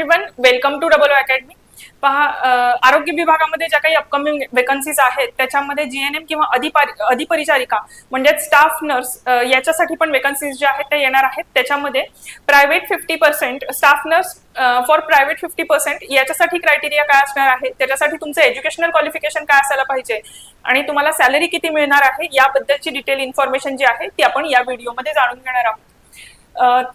Everyone, welcome to double academy. पहा, आरोग्य विभागामध्ये ज्या काही अपकमिंग वेकन्सीज आहेत त्याच्यामध्ये जीएनएम किंवा अधिपरिचारिका म्हणजे स्टाफ नर्स याच्यासाठी पण वेकन्सीज ज्या आहेत त्या येणार आहेत. त्याच्यामध्ये private 50%, staff nurse for private 50% याच्यासाठी क्रायटेरिया काय असणार आहे, त्याच्यासाठी तुमचं एज्युकेशनल क्वालिफिकेशन काय असायला पाहिजे आणि तुम्हाला सॅलरी किती मिळणार आहे याबद्दलची डिटेल इन्फॉर्मेशन जी आहे ती आपण या व्हिडिओमध्ये जाणून घेणार आहोत.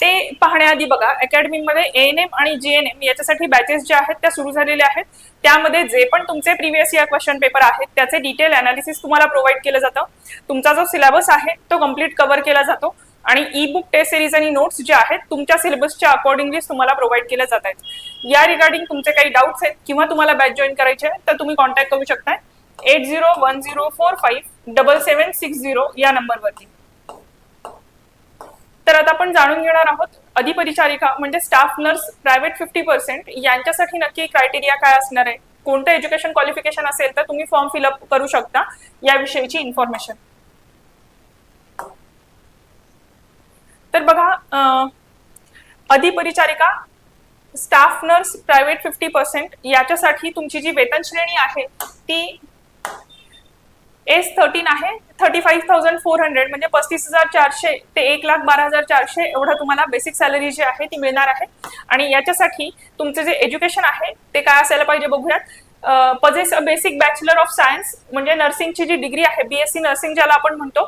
ते पाहण्याआधी बघा, अकॅडमीमध्ये एएनएम आणि जीएनएम याच्यासाठी बॅचेस ज्या आहेत त्या सुरू झालेल्या आहेत. त्यामध्ये जे पण तुमचे प्रिव्हियस इयर क्वेश्चन पेपर आहेत त्याचे डिटेल अनालिसिस तुम्हाला प्रोव्हाइड केलं जातं. तुमचा जो सिलेबस आहे तो कम्प्लीट कव्हर केला जातो आणि ई बुक, टेस्ट सिरीज आणि नोट्स जे आहेत तुमच्या सिलेबसच्या अकॉर्डिंगली तुम्हाला प्रोव्हाइड केले जात आहेत. या रिगार्डिंग तुमचे काही डाऊट्स आहेत किंवा तुम्हाला बॅच जॉईन करायचे तर तुम्ही कॉन्टॅक्ट करू शकता 8010457760 या नंबरवरती. तर आता आपण जाणून घेणार आहोत अधिपरिचारिका म्हणजे स्टाफ नर्स प्रायव्हेट 50% यांच्यासाठी नक्की क्रायटेरिया काय असणार आहे, कोणतं एज्युकेशन क्वालिफिकेशन असेल तर तुम्ही फॉर्म फिलअप करू शकता याविषयीची इन्फॉर्मेशन. तर बघा, अधिपरिचारिका स्टाफ नर्स प्रायव्हेट 50% याच्यासाठी तुमची जी वेतन श्रेणी आहे ती S13 आहे. 35,400 म्हणजे 35,400 ते 1,12,400 एवढा तुम्हाला बेसिक सॅलरी जी आहे ती मिळणार आहे. आणि याच्यासाठी तुमचे जे एज्युकेशन आहे ते काय असायला पाहिजे बघूयात. Possess a basic bachelor of science म्हणजे नर्सिंगची जी डिग्री आहे, बीएससी नर्सिंग ज्याला आपण म्हणतो,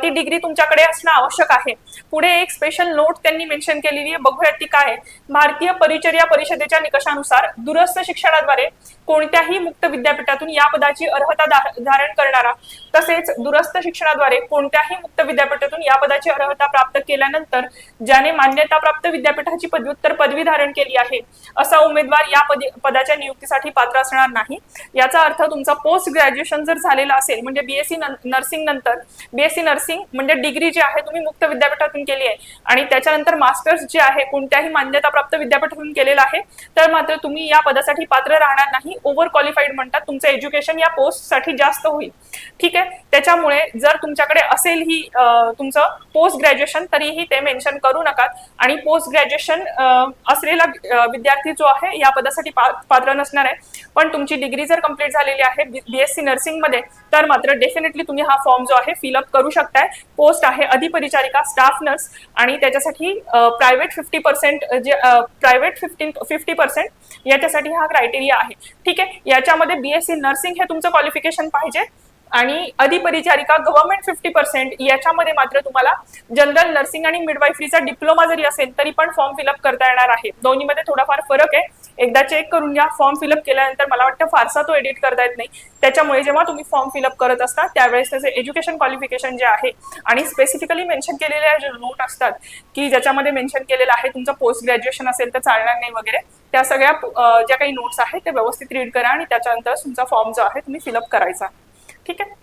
ती डिग्री तुमच्याकडे असणं आवश्यक आहे. पुढे एक स्पेशल नोट त्यांनी मेन्शन केलेली आहे, बघूयात ती काय आहे. भारतीय परिचर्या परिषदेच्या निकषानुसार दूरस्थ शिक्षणाद्वारे कोणत्याही मुक्त विद्यापीठातून या पदाची अर्हता धारण करणारा तसेच दूरस्थ शिक्षणाद्वारे कोणत्याही मुक्त विद्यापीठातून या पदाची अर्हता प्राप्त केल्यानंतर ज्याने मान्यताप्राप्त विद्यापीठाची पदव्युत्तर पदवी धारण केली आहे असा उमेदवार या पदाच्या नियुक्तीसाठी पात्र असणार नाही. याचा अर्थ तुमचा पोस्ट ग्रॅज्युएशन जर झालेला असेल म्हणजे बीएससी नर्सिंग नंतर, बीएससी नर्सिंग म्हणजे डिग्री जी आहे तुम्ही मुक्त विद्यापीठातून केली आहे आणि त्याच्यानंतर मास्टर्स जे आहे कोणत्याही मान्यताप्राप्त विद्यापीठातून केलेलं आहे तर मात्र तुम्ही या पदासाठी पात्र राहणार नाही. ओव्हर क्वालिफाईड म्हणतात, तुमचं एज्युकेशन या पोस्ट साठी जास्त होईल. ठीक आहे, त्याच्यामुळे जर तुमच्याकडे असेल ही तुमचं पोस्ट ग्रॅज्युएशन तरीही ते मेन्शन करू नका आणि पोस्ट ग्रॅज्युएशन असलेला विद्यार्थी जो आहे या पदासाठी पात्र नसणार आहे. पण तुमची डिग्री जर कंप्लीट झालेली आहे बीएससी नर्सिंग मध्ये तर मात्र डेफिनेटली तुम्ही हा फॉर्म जो आहे फिलअप करू शकताय. पोस्ट आहे अधिपरिचारिका स्टाफ नर्स आणि त्याच्यासाठी प्रायव्हेट 50% जे प्रायव्हेट 50% याच्यासाठी हा क्रायटेरिया आहे. ठीक आहे, याच्यामध्ये बीएससी नर्सिंग हे तुमचं क्वालिफिकेशन पाहिजे आणि अधिपरिचारिका गव्हर्नमेंट 50% याच्यामध्ये मात्र तुम्हाला जनरल नर्सिंग आणि मिडवायफरीचा डिप्लोमा जरी असेल तरी पण फॉर्म फिलअप करता येणार आहे. दोन्हीमध्ये थोडाफार फरक आहे, एकदा चेक करून घ्या. फॉर्म फिलअप केल्यानंतर मला वाटतं फारसा तो एडिट करता येत नाही. त्याच्यामुळे जेव्हा तुम्ही फॉर्म फिलअप करत असता त्यावेळेस त्याचे एज्युकेशन क्वालिफिकेशन जे आहे आणि स्पेसिफिकली मेन्शन केलेले जे नोट असतात की ज्याच्यामध्ये मेन्शन केलेलं आहे तुमचं पोस्ट ग्रॅज्युएशन असेल तर चालणार नाही वगैरे, त्या सगळ्या ज्या काही नोट्स आहेत त्या व्यवस्थित रीड करा आणि त्याच्यानंतर तुमचा फॉर्म जो आहे तुम्ही फिलअप करायचा. ठीक आहे,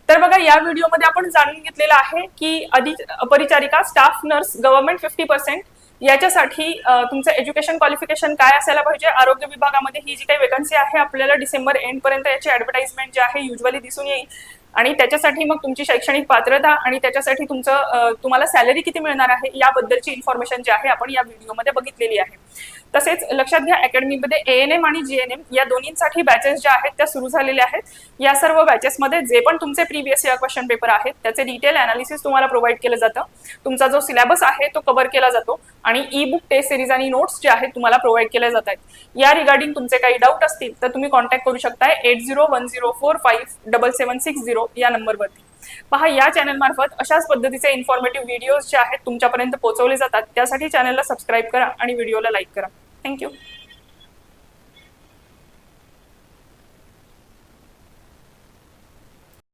तर बघा, या व्हिडिओमध्ये आपण जाणून घेतलेलं आहे की अधिपरिचारिका स्टाफ नर्स गव्हर्नमेंट 50% याच्यासाठी तुमचं एज्युकेशन क्वालिफिकेशन काय असायला पाहिजे. आरोग्य विभागामध्ये ही जी काही वेकन्सी आहे आपल्याला डिसेंबर एंड पर्यंत याची ऍडव्हर्टाइजमेंट जी आहे युजली दिसून येईल आणि त्याच्यासाठी मग तुमची शैक्षणिक पात्रता आणि त्याच्यासाठी तुम्हाला सॅलरी किती मिळणार आहे याबद्दलची इन्फॉर्मेशन जी आहे आपण या व्हिडिओमध्ये बघितलेली आहे. तसेच लक्षात घ्या, अकॅडमीमध्ये एएनएम आणि जीएनएम या दोन्हींसाठी बॅचेस ज्या आहेत त्या सुरू झालेल्या आहेत. या सर्व बॅचेसमध्ये जे पण तुमचे प्रिव्हियस इयर क्वेश्चन पेपर आहेत त्याचे डिटेल अनालिसिस तुम्हाला प्रोव्हाइड केलं जातं. तुमचा जो सिलेबस आहे तो कव्हर केला जातो आणि ई बुक, टेस्ट सिरीज आणि नोट्स जे आहेत तुम्हाला प्रोव्हाइड केले जात आहेत. या रिगार्डिंग तुमचे काही डाऊट असतील तर तुम्ही कॉन्टॅक्ट करू शकताय 8010457760 या नंबरवरती. पहा, या चॅनल मार्फत अशाच पद्धतीचे इन्फॉर्मेटिव्ह व्हिडिओज जे आहेत तुमच्यापर्यंत पोहोचवले जातात. त्यासाठी चॅनलला सबस्क्राईब करा आणि व्हिडिओला लाईक करा. थँक्यू.